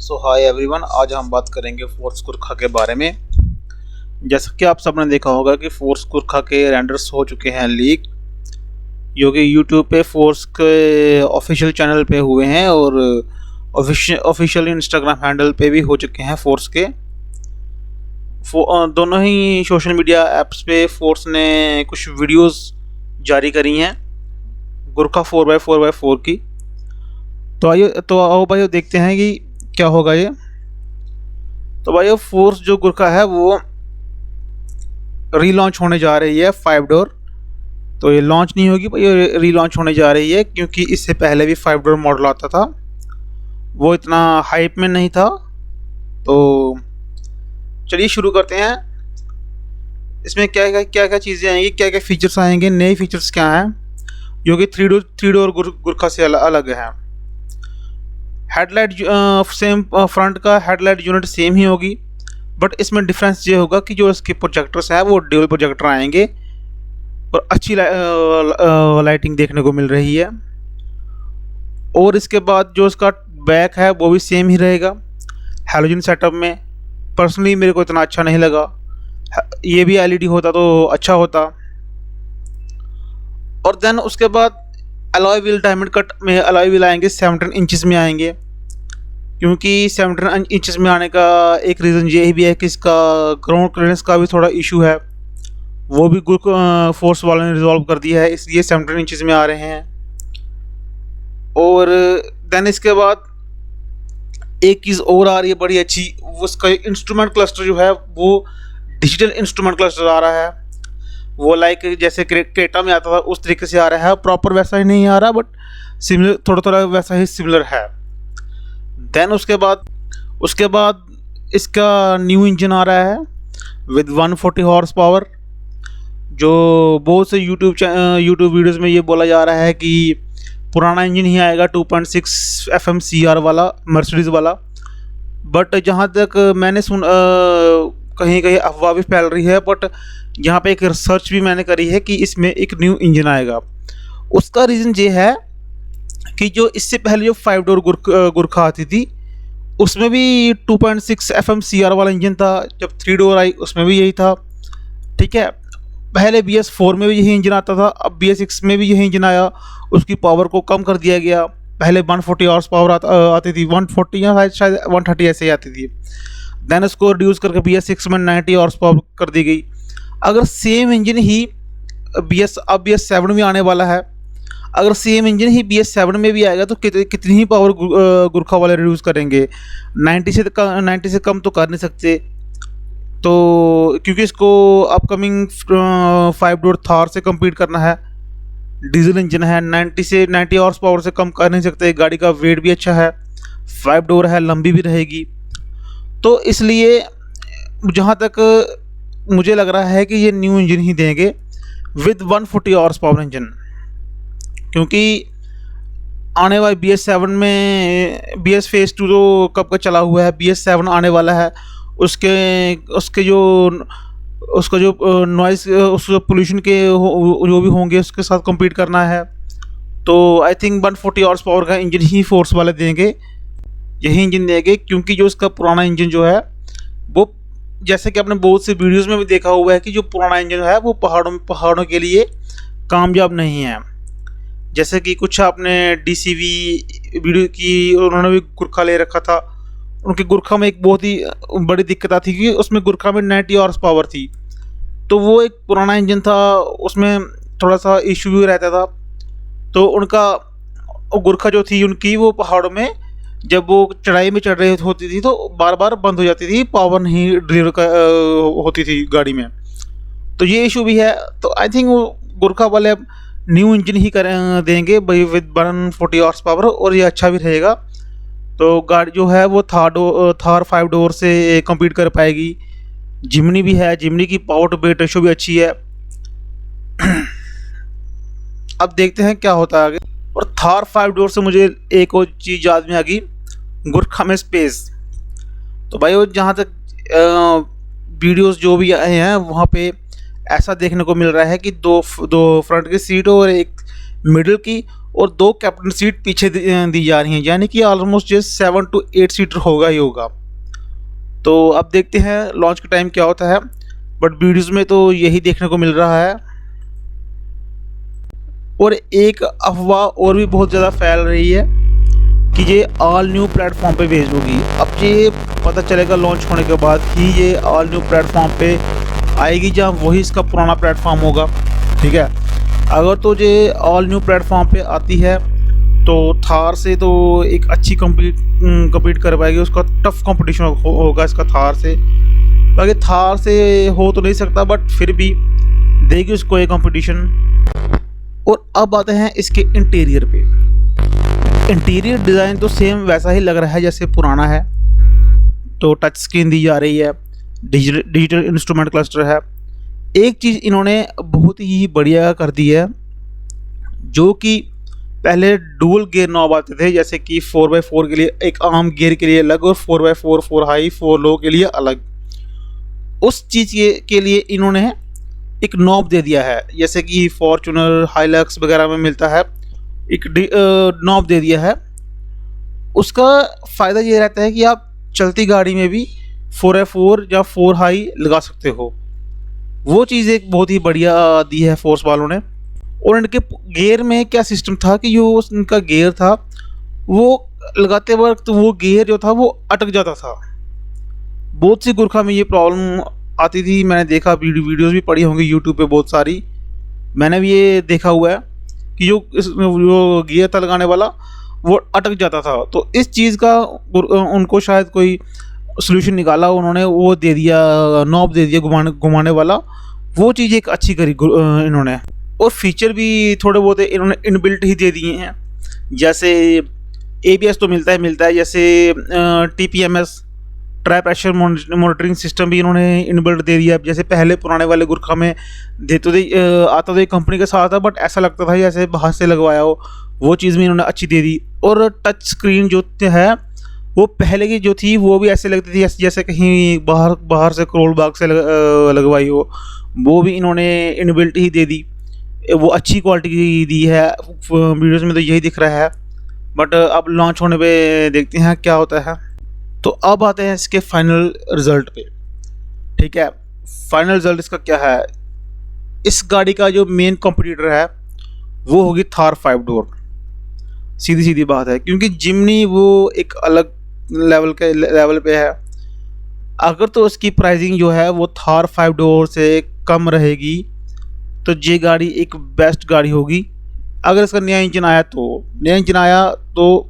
सो hi everyone, आज हम बात करेंगे फोर्स कुरखा के बारे में। जैसा कि आप सबने देखा होगा कि फोर्स कुरखा के रेंडर्स हो चुके हैं लीक, जो कि यूट्यूब पे फोर्स के ऑफिशियल चैनल पे हुए हैं और ऑफिशियल इंस्टाग्राम हैंडल पे भी हो चुके हैं फोर्स के। दोनों ही सोशल मीडिया ऐप्स पे फोर्स ने कुछ वीडियोस जारी करी हैं गुरखा 4x4x4 की। तो आओ भाई देखते हैं कि क्या होगा ये। तो भाई फोर्स जो गुरखा है वो रीलॉन्च होने जा रही है 5 डोर। तो ये लॉन्च नहीं होगी भाई, ये रीलॉन्च होने जा रही है, क्योंकि इससे पहले भी 5 डोर मॉडल आता था, वो इतना हाइप में नहीं था। तो चलिए शुरू करते हैं। इसमें क्या क्या चीज़ें आएंगी, क्या क्या फीचर्स आएंगे, नए फीचर्स क्या हैं जो कि 3 डोर गुरखा से अलग है। हेडलाइट सेम, फ्रंट का हेडलाइट यूनिट सेम ही होगी, बट इसमें डिफरेंस ये होगा कि जो इसके प्रोजेक्टर्स हैं वो ड्यूल प्रोजेक्टर आएंगे और अच्छी लाइटिंग देखने को मिल रही है। और इसके बाद जो इसका बैक है वो भी सेम ही रहेगा हैलोजन सेटअप में। पर्सनली मेरे को इतना अच्छा नहीं लगा, ये भी एलईडी होता तो अच्छा होता। और देन उसके बाद अलॉय व्हील डायमंड कट में अलॉय व्हील आएंगे, 17 इंचेस में आएंगे, क्योंकि 17 इंचेस में आने का एक रीज़न ये भी है कि इसका ग्राउंड क्लियरेंस का भी थोड़ा इशू है, वो भी फोर्स वालों ने रिजॉल्व कर दिया है, इसलिए 17 इंचेस में आ रहे हैं। और देन इसके बाद एक चीज़ और आ रही है बड़ी अच्छी, उसका इंस्ट्रूमेंट क्लस्टर जो है वो डिजिटल इंस्ट्रूमेंट क्लस्टर आ रहा है। वो लाइक जैसे क्रेटा में आता था उस तरीके से आ रहा है, प्रॉपर वैसा ही नहीं आ रहा, बट सिमिलर, थोड़ा थोड़ा वैसा ही सिमिलर है। देन उसके बाद इसका न्यू इंजन आ रहा है विद 140 हॉर्स पावर। जो बहुत से यूट्यूब वीडियोस में ये बोला जा रहा है कि पुराना इंजन ही आएगा 2.6 FMCR वाला, मर्सिडीज़ वाला, बट जहाँ तक मैंने कहीं कहीं अफवाह भी फैल रही है, बट यहाँ पे एक रिसर्च भी मैंने करी है कि इसमें एक न्यू इंजन आएगा। उसका रीज़न ये है कि जो इससे पहले जो 5 डोर गुरखा आती थी उसमें भी 2.6 FMCR वाला इंजन था, जब 3 डोर आई उसमें भी यही था, ठीक है। पहले BS4 में भी यही इंजन आता था, अब BS6 में भी यही इंजन आया, उसकी पावर को कम कर दिया गया। पहले 140 हॉर्स पावर आती थी, 140 या शायद 130 ऐसे ही आती थी। देन उसको रिड्यूस करके BS6 में 90 हॉर्स पावर कर दी गई। अगर सेम इंजन ही BS7 में आने वाला है, अगर सेम इंजन ही BS7 में भी आएगा तो कितनी ही पावर गुरखा वाले रिड्यूस करेंगे। 90 से कम तो कर नहीं सकते। तो क्योंकि इसको अपकमिंग 5 डोर थार से कम्पीट करना है, डीजल इंजन है, 90 हॉर्स पावर से कम कर नहीं सकते। गाड़ी का वेट भी अच्छा है, 5 डोर है, लंबी भी रहेगी। तो इसलिए जहाँ तक मुझे लग रहा है कि ये न्यू इंजन ही देंगे विद 140 हॉर्स पावर इंजन, क्योंकि आने वाले BS7 में BS फेज़ 2 तो कब का चला हुआ है, BS7 आने वाला है। उसका जो नॉइस, उस पोल्यूशन के जो भी होंगे उसके साथ compete करना है। तो आई थिंक 140 हॉर्स पावर का इंजन ही फोर्स वाले देंगे, यही इंजन देंगे, क्योंकि जो इसका पुराना इंजन जो है वो, जैसे कि आपने बहुत से वीडियोस में भी देखा हुआ है कि जो पुराना इंजन है वो पहाड़ों के लिए कामयाब नहीं है। जैसे कि कुछ आपने DCV वीडियो की, उन्होंने भी गुरखा ले रखा था, उनके गुरखा में एक बहुत ही बड़ी दिक्कत आती थी कि उसमें गुरखा में 90 हॉर्स पावर थी, तो वो एक पुराना इंजन था, उसमें थोड़ा सा इशू भी रहता था। तो उनका गुरखा जो थी उनकी, वो पहाड़ों में जब वो चढ़ाई में चढ़ रही होती थी तो बार बार बंद हो जाती थी, पावर नहीं डिलीवर होती थी गाड़ी में, तो ये इशू भी है। तो आई थिंक वो गुरखा वाले अब न्यू इंजन ही देंगे भाई विद 140 हॉर्स पावर, और ये अच्छा भी रहेगा। तो गाड़ी जो है वो थार 5 डोर से compete कर पाएगी। जिमनी भी है, जिमनी की पावर टू वेट रेशो भी अच्छी है। अब देखते हैं क्या होता है आगे। और थार 5 डोर से मुझे एक और चीज़ याद में आ गई, गुरखा में स्पेस। तो भाई वो जहाँ तक वीडियोस जो भी आए हैं वहाँ पे ऐसा देखने को मिल रहा है कि दो फ्रंट की सीट और एक मिडिल की और 2 कैप्टन सीट पीछे दी जा रही हैं, यानी कि ऑलमोस्ट ये 7 to 8 सीटर होगा ही होगा। तो अब देखते हैं लॉन्च का टाइम क्या होता है, बट वीडियोज़ में तो यही देखने को मिल रहा है। और एक अफवाह और भी बहुत ज़्यादा फैल रही है कि ये ऑल न्यू प्लेटफॉर्म पे बेस्ड होगी। अब ये पता चलेगा लॉन्च होने के बाद कि ये ऑल न्यू प्लेटफॉर्म पे आएगी या वही इसका पुराना प्लेटफॉर्म होगा, ठीक है। अगर तो ये ऑल न्यू प्लेटफॉर्म पे आती है तो थार से तो एक अच्छी कम्पीट कर पाएगी, उसका टफ कंपटीशन होगा इसका थार से। बाकी थार से हो तो नहीं सकता, बट फिर भी देगी उसको ये कंपटीशन। और अब आते हैं इसके इंटीरियर पे। इंटीरियर डिज़ाइन तो सेम वैसा ही लग रहा है जैसे पुराना है। तो टच स्क्रीन दी जा रही है, डिजिटल इंस्ट्रूमेंट क्लस्टर है। एक चीज़ इन्होंने बहुत ही बढ़िया कर दी है, जो कि पहले डुअल गियर नॉब आते थे, जैसे कि 4x4 के लिए एक आम गियर के लिए अलग और 4x4 4 हाई 4 लो के लिए अलग। उस चीज़ के लिए इन्होंने एक नॉब दे दिया है, जैसे कि फॉर्च्यूनर हाइलक्स वगैरह में मिलता है, एक नॉब दे दिया है। उसका फ़ायदा ये रहता है कि आप चलती गाड़ी में भी 4x4 या 4 हाई लगा सकते हो। वो चीज़ एक बहुत ही बढ़िया दी है फोर्स वालों ने। और इनके गियर में क्या सिस्टम था कि जो इनका गियर था वो लगाते वक्त वो गियर जो था वो अटक जाता था। बहुत सी गुरखा में ये प्रॉब्लम आती थी, मैंने देखा, वीडियोस भी पड़ी होंगी यूट्यूब पे बहुत सारी, मैंने भी ये देखा हुआ है कि जो गियर था लगाने वाला वो अटक जाता था। तो इस चीज़ का उनको शायद कोई सोल्यूशन निकाला उन्होंने, वो दे दिया, नॉब दे दिया घुमाने वाला। वो चीज़ एक अच्छी करी इन्होंने। और फीचर भी थोड़े बहुत इन्होंने इनबिल्ट ही दे दिए हैं, जैसे ABS तो मिलता है, जैसे TPMS try pressure monitoring system भी इन्होंने इनबिल्ट दे दिया। जैसे पहले पुराने वाले गुरखा में आता तो कंपनी के साथ था, बट ऐसा लगता था जैसे बाहर से लगवाया हो। वो चीज़ भी इन्होंने अच्छी दे दी। और टच स्क्रीन जो है वो पहले की जो थी वो भी ऐसे लगती थी जैसे कहीं बाहर से करोल बाग से लगवाई हो। वो भी इन्होंने इनबिल्ट ही दे दी, वो अच्छी क्वालिटी की दी है। वीडियोस में तो यही दिख रहा है, बट अब लॉन्च होने पे देखते हैं क्या होता है। तो अब आते हैं इसके फाइनल रिज़ल्ट पे, ठीक है। फाइनल रिज़ल्ट इसका क्या है, इस गाड़ी का जो मेन कॉम्पिटिटर है वो होगी थार 5 डोर। सीधी बात है, क्योंकि जिमनी वो एक अलग लेवल पे है। अगर तो उसकी प्राइसिंग जो है वो थार 5 डोर से कम रहेगी तो ये गाड़ी एक बेस्ट गाड़ी होगी। अगर इसका नया इंजन आया तो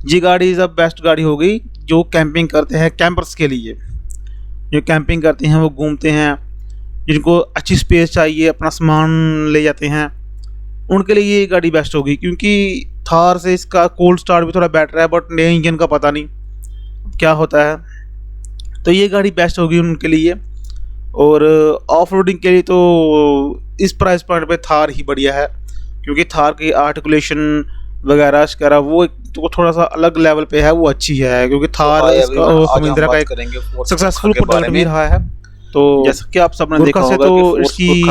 ये गाड़ी इज़ अ बेस्ट गाड़ी होगी जो कैंपिंग करते हैं, कैंपर्स के लिए जो कैंपिंग करते हैं, वो घूमते हैं, जिनको अच्छी स्पेस चाहिए, अपना सामान ले जाते हैं, उनके लिए ये गाड़ी बेस्ट होगी। क्योंकि थार से इसका कोल्ड स्टार्ट भी थोड़ा बेटर है, बट नए इंजन का पता नहीं क्या होता है। तो ये गाड़ी बेस्ट होगी उनके लिए। और ऑफ रोडिंग के लिए तो इस प्राइस पॉइंट पे थार ही बढ़िया है, क्योंकि थार की आर्टिकुलेशन वगैरह वो तो थोड़ा सा अलग लेवल पे है, वो अच्छी है। क्योंकि थार इसका महिंद्रा का एक सक्सेसफुल प्रोडक्ट भी रहा है। तो जैसा कि आप सबने देखा होगा तो इसकी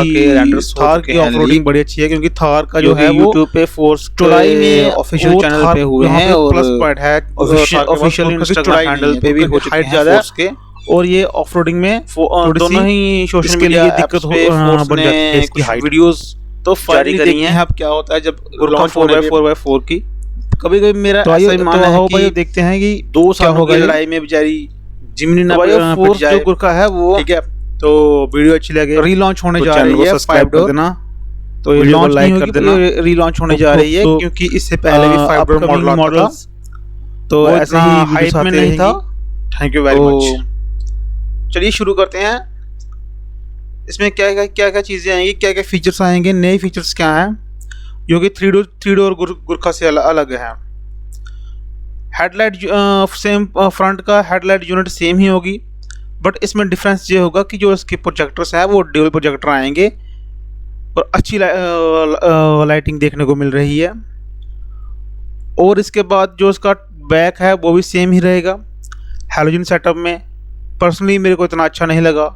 थार की ऑफ रोडिंग बड़ी अच्छी है, क्योंकि थार का जो है वो यूट्यूब पे फोर्स टुलाई में ऑफिशियल चैनल पे हुए हैं, और प्लस पॉइंट है ऑफिशियल इंस्टाग्राम हैंडल पे भी हो चुके हैं ज्यादा उसके। और ये ऑफ रोडिंग में दोनों ही सोशल मीडिया दिक्कत बन जाती है इसकी हाइट। वीडियोस तो जारी करी हैं, अब क्या होता है जब लॉन्च 4x4 की। कभी मेरा ऐसा ही मानना है कि देखते हैं कि 2 साल हो गए लड़ाई में बेचारी जिमनी ना फोर्स जो गुरखा है वो, ठीक है। तो वीडियो अच्छी लगे, रीलॉन्च होने जा रही है, सब्सक्राइब कर देना। तो ये लॉन्च लाइक कर देना, रीलॉन्च होने जा रही है, क्योंकि इससे पहले भी 5 डोर मॉडल्स तो ऐसे ही हाइप में नहीं था। Thank you very much. चलिए शुरू करते हैं। इसमें क्या चीज़ें आएंगी, क्या फीचर्स आएंगे, नए फीचर्स क्या हैं जो कि 3 डोर गुरखा से अलग है। हेडलाइट सेम, फ्रंट का हेडलाइट यूनिट सेम ही होगी, बट इसमें डिफरेंस ये होगा कि जो इसके प्रोजेक्टर्स हैं वो ड्यूल प्रोजेक्टर आएंगे और अच्छी लाइटिंग देखने को मिल रही है। और इसके बाद जो इसका बैक है वो भी सेम ही रहेगा। हैलोजन सेटअप में पर्सनली मेरे को इतना अच्छा नहीं लगा।